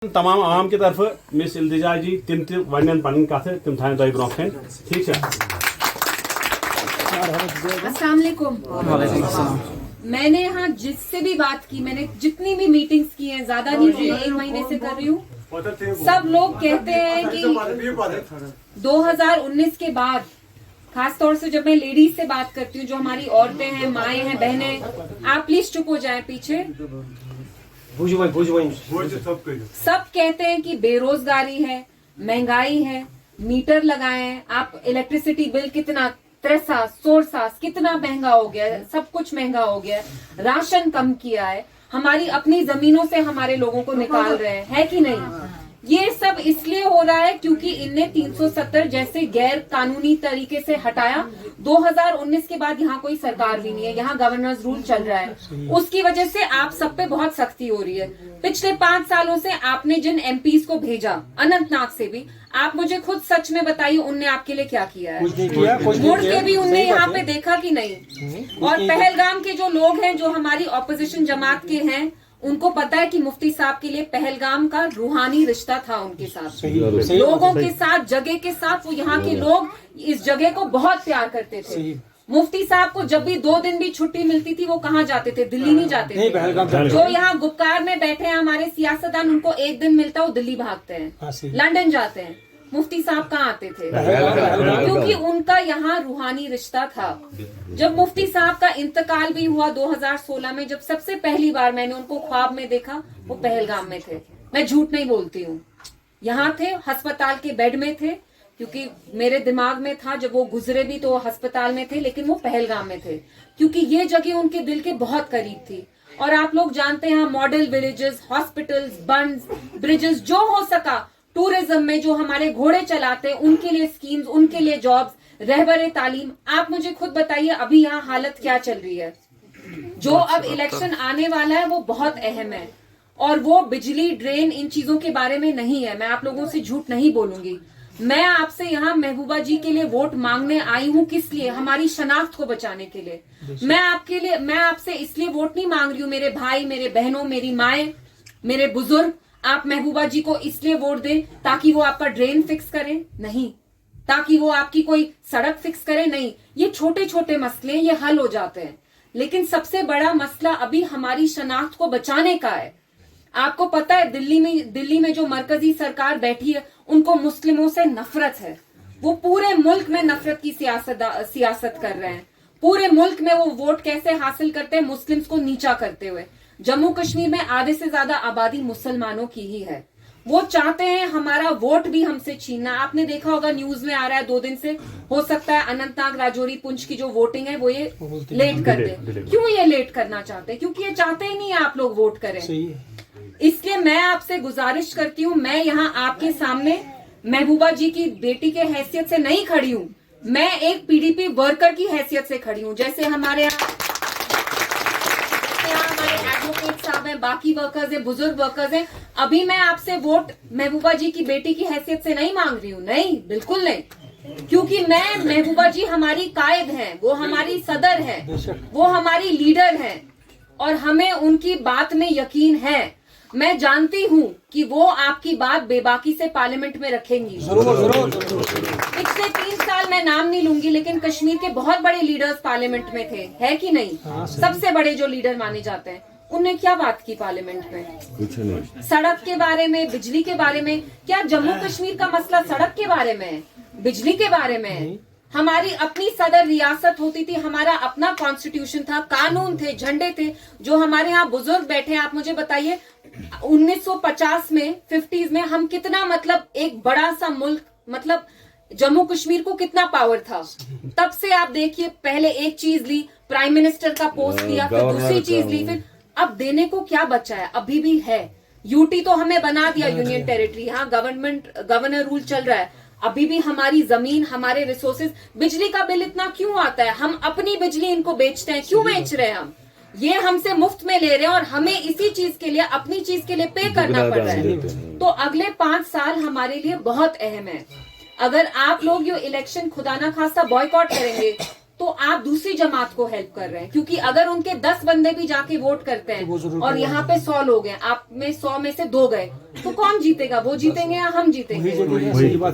तमाम आवाम की तरफ मिस इल्तिजा जी तिम वन पन कथ तिम थान तुम ब्रोह कन ठीक है। अस्सलाम वालेकुम। मैंने यहाँ जिससे भी बात की, मैंने जितनी भी मीटिंग्स की हैं, ज्यादा नहीं की, 1 महीने से कर रही हूँ। सब लोग कहते हैं कि 2019 के बाद, खास तौर से जब मैं लेडीज से बात करती हूँ, जो हमारी औरतें हैं, माएँ हैं, बहनें, आप प्लीज चुप हो जाएं पीछे। सब कहते हैं कि बेरोजगारी है, महंगाई है, मीटर लगाए हैं आप, इलेक्ट्रिसिटी बिल कितना 300 कितना महंगा हो गया है, सब कुछ महंगा हो गया है, राशन कम किया है, हमारी अपनी जमीनों से हमारे लोगों को निकाल रहे हैं, है कि नहीं? ये सब इसलिए हो रहा है क्योंकि इनने 370 जैसे गैर कानूनी तरीके से हटाया। 2019 के बाद यहाँ कोई सरकार भी नहीं है, यहाँ गवर्नर्स रूल चल रहा है, उसकी वजह से आप सब पे बहुत सख्ती हो रही है। पिछले 5 सालों से आपने जिन एमपीज को भेजा, अनंतनाग से भी, आप मुझे खुद सच में बताइए उनने आपके लिए क्या किया है? मुड़ के भी उनने यहाँ पे देखा कि नहीं? और पहलगाम के जो लोग हैं, जो हमारी ऑपोजिशन जमात के हैं, उनको पता है कि मुफ्ती साहब के लिए पहलगाम का रूहानी रिश्ता था उनके साथ, लोगों के साथ, जगह के साथ। वो यहाँ के लोग इस जगह को बहुत प्यार करते थे। मुफ्ती साहब को जब भी 2 दिन भी छुट्टी मिलती थी, वो कहाँ जाते थे? दिल्ली नहीं जाते थे। जो यहाँ गुपकार में बैठे हैं हमारे सियासतदान, उनको 1 दिन मिलता है, वो दिल्ली भागते हैं, लंदन जाते हैं। मुफ्ती साहब कहाँ आते थे? क्योंकि उनका यहाँ रूहानी रिश्ता था। जब मुफ्ती साहब का इंतकाल भी हुआ 2016 में, जब सबसे पहली बार मैंने उनको ख्वाब में देखा, वो पहलगाम में थे। मैं झूठ नहीं बोलती हूँ, यहाँ थे, अस्पताल के बेड में थे, क्योंकि मेरे दिमाग में था जब वो गुजरे भी तो वो अस्पताल में थे, लेकिन वो पहलगाम में थे, क्योंकि ये जगह उनके दिल के बहुत करीब थी। और आप लोग जानते हैं, मॉडल विलेजेस, हॉस्पिटल्स, बंड्स, ब्रिजेस, जो हो सका, टूरिज्म में जो हमारे घोड़े चलाते हैं उनके लिए स्कीम्स, उनके लिए जॉब्स, रहबरे तालीम। आप मुझे खुद बताइए अभी यहाँ हालत क्या चल रही है? जो अब इलेक्शन आने वाला है वो बहुत अहम है, और वो बिजली, ड्रेन, इन चीजों के बारे में नहीं है। मैं आप लोगों से झूठ नहीं बोलूंगी। मैं आपसे यहाँ महबूबा जी के लिए वोट मांगने आई हूँ। किस लिए? हमारी शनाख्त को बचाने के लिए। मैं आपसे इसलिए वोट नहीं मांग रही हूँ, मेरे भाई, मेरे बहनों, मेरी माए, मेरे बुजुर्ग, आप महबूबा जी को इसलिए वोट दें ताकि वो आपका ड्रेन फिक्स करें? नहीं। ताकि वो आपकी कोई सड़क फिक्स करे? नहीं। ये छोटे छोटे मसले, ये हल हो जाते हैं, लेकिन सबसे बड़ा मसला अभी हमारी शनाख्त को बचाने का है। आपको पता है, दिल्ली में जो मरकजी सरकार बैठी है, उनको मुस्लिमों से नफरत है। वो पूरे मुल्क में नफरत की सियासत कर रहे हैं। पूरे मुल्क में वो वोट कैसे हासिल करते हैं? मुस्लिम्स को नीचा करते हुए। जम्मू कश्मीर में आधे से ज्यादा आबादी मुसलमानों की ही है। वो चाहते हैं हमारा वोट भी हमसे छीनना। आपने देखा होगा, न्यूज में आ रहा है 2 दिन से, हो सकता है अनंतनाग, राजौरी, पुंछ की जो वोटिंग है वो ये लेट कर दे। क्यों ये लेट करना चाहते हैं? क्योंकि ये चाहते ही नहीं है आप लोग वोट करें। इसलिए मैं आपसे गुजारिश करती हूँ, मैं यहाँ आपके सामने महबूबा जी की बेटी के हैसियत से नहीं खड़ी हूँ, मैं एक पीडीपी वर्कर की हैसियत से खड़ी हूँ। जैसे हमारे यहाँ एडवोकेट साहब हैं, बाकी वर्कर्स हैं, बुजुर्ग वर्कर्स हैं। अभी मैं आपसे वोट महबूबा जी की बेटी की हैसियत से नहीं मांग रही हूँ, नहीं, बिल्कुल नहीं। क्योंकि मैं, महबूबा जी हमारी कायद हैं, वो हमारी सदर है, वो हमारी लीडर है, और हमें उनकी बात में यकीन है। मैं जानती हूँ कि वो आपकी बात बेबाकी से पार्लियामेंट में रखेंगी। पिछले 3 साल, मैं नाम नहीं लूंगी, लेकिन कश्मीर के बहुत बड़े लीडर्स पार्लियामेंट में थे, है कि नहीं? सबसे बड़े जो लीडर माने जाते हैं, उनने क्या बात की पार्लियामेंट में? कुछ नहीं। सड़क के बारे में, बिजली के बारे में। क्या जम्मू कश्मीर का मसला सड़क के बारे में है, बिजली के बारे में है? हमारी अपनी सदर रियासत होती थी, हमारा अपना कॉन्स्टिट्यूशन था, कानून थे, झंडे थे। जो हमारे यहाँ बुजुर्ग बैठे हैं, आप मुझे बताइए 1950 में, 50s में हम कितना, मतलब एक बड़ा सा मुल्क, मतलब जम्मू कश्मीर को कितना पावर था। तब से आप देखिए, पहले एक चीज ली, प्राइम मिनिस्टर का पोस्ट लिया, फिर दूसरी चीज ली, फिर अब देने को क्या बचा है? अभी भी है। यूटी तो हमें बना दिया यूनियन टेरिटरी, यहाँ गवर्नर रूल चल रहा है। अभी भी हमारी जमीन, हमारे रिसोर्सेज, बिजली का बिल इतना क्यों आता है? हम अपनी बिजली इनको बेचते हैं, क्यों बेच रहे हैं हम? ये हमसे मुफ्त में ले रहे हैं, और हमें इसी चीज के लिए, अपनी चीज के लिए पे करना पड़ रहा है। तो अगले 5 साल हमारे लिए बहुत अहम है। अगर आप लोग ये इलेक्शन खुदा ना खास्ता बॉयकॉट करेंगे, तो आप दूसरी जमात को हेल्प कर रहे हैं, क्योंकि अगर उनके 10 बंदे भी जाके वोट करते हैं और यहाँ पे 100 लोग हैं, आप में 100 में से 2 गए, तो कौन जीतेगा? वो जीतेंगे या हम जीतेंगे?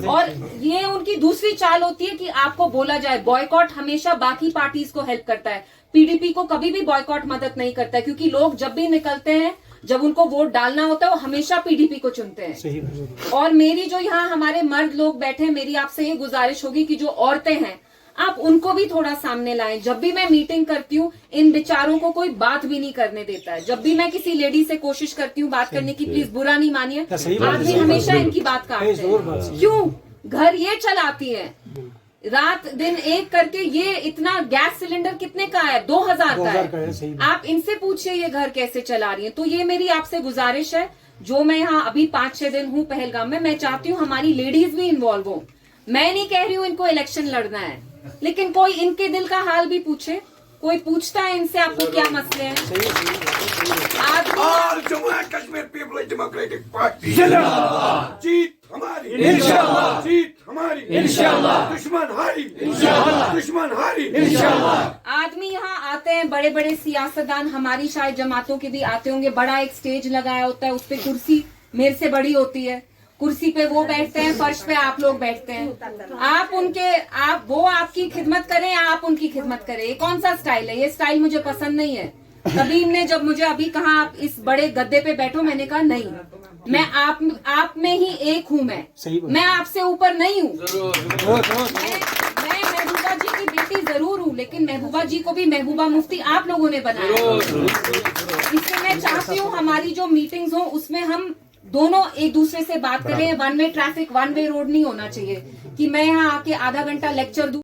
और ये उनकी दूसरी चाल होती है कि आपको बोला जाए बॉयकॉट हमेशा बाकी पार्टीज को हेल्प करता है, पीडीपी को कभी भी बॉयकॉट मदद नहीं करता है, क्योंकि लोग जब भी निकलते हैं, जब उनको वोट डालना होता है, वो हमेशा पीडीपी को चुनते हैं। और मेरी जो यहाँ हमारे मर्द लोग बैठे हैं, मेरी आपसे ये गुजारिश होगी कि जो औरतें हैं, आप उनको भी थोड़ा सामने लाएं। जब भी मैं मीटिंग करती हूँ, इन बेचारों को कोई बात भी नहीं करने देता है। जब भी मैं किसी लेडी से कोशिश करती हूँ बात करने की, प्लीज बुरा नहीं मानिए, आदमी हमेशा इनकी बात काटते हैं। क्यों? घर ये चलाती है, रात दिन एक करके। ये इतना गैस सिलेंडर कितने का है? 2000 का है। आप इनसे पूछिए ये घर कैसे चला रही है। तो ये मेरी आपसे गुजारिश है, जो मैं यहाँ अभी 5-6 दिन हूँ पहलगाम में, मैं चाहती हूँ हमारी लेडीज भी इन्वॉल्व हो। मैं नहीं कह रही हूँ इनको इलेक्शन लड़ना है, लेकिन कोई इनके दिल का हाल भी पूछे। कोई पूछता है इनसे आपको क्या मसले हैं? All Jammu and Kashmir People's Democratic Party जिंदाबाद। जीत हमारी इंशाअल्लाह, जीत हमारी इंशाअल्लाह, दुश्मन हारी इंशाअल्लाह, दुश्मन हारी इंशाअल्लाह। आदमी यहाँ आते हैं, बड़े बड़े सियासतदान, हमारी शायद जमातों के भी आते होंगे। बड़ा एक स्टेज लगाया होता है, उस पे कुर्सी मेरे से बड़ी होती है, कुर्सी पे वो बैठते हैं, फर्श पे आप लोग बैठते हैं। वो आपकी खिदमत करें या आप उनकी खिदमत करें? ये कौन सा स्टाइल है? ये स्टाइल मुझे पसंद नहीं है। कभी ने जब मुझे अभी कहा आप इस बड़े गद्दे पे बैठो, मैंने कहा नहीं, मैं आप में ही एक हूँ। मैं आपसे ऊपर नहीं हूँ। मैं महबूबा जी की बेटी जरूर हूँ, लेकिन महबूबा जी को भी महबूबा मुफ्ती आप लोगों ने बनाया। इसलिए मैं चाहती हूँ हमारी जो मीटिंग्स हो, उसमें हम दोनों एक दूसरे से बात करें। One way traffic, one way road नहीं होना चाहिए कि मैं यहाँ आके आधा घंटा लेक्चर दूं।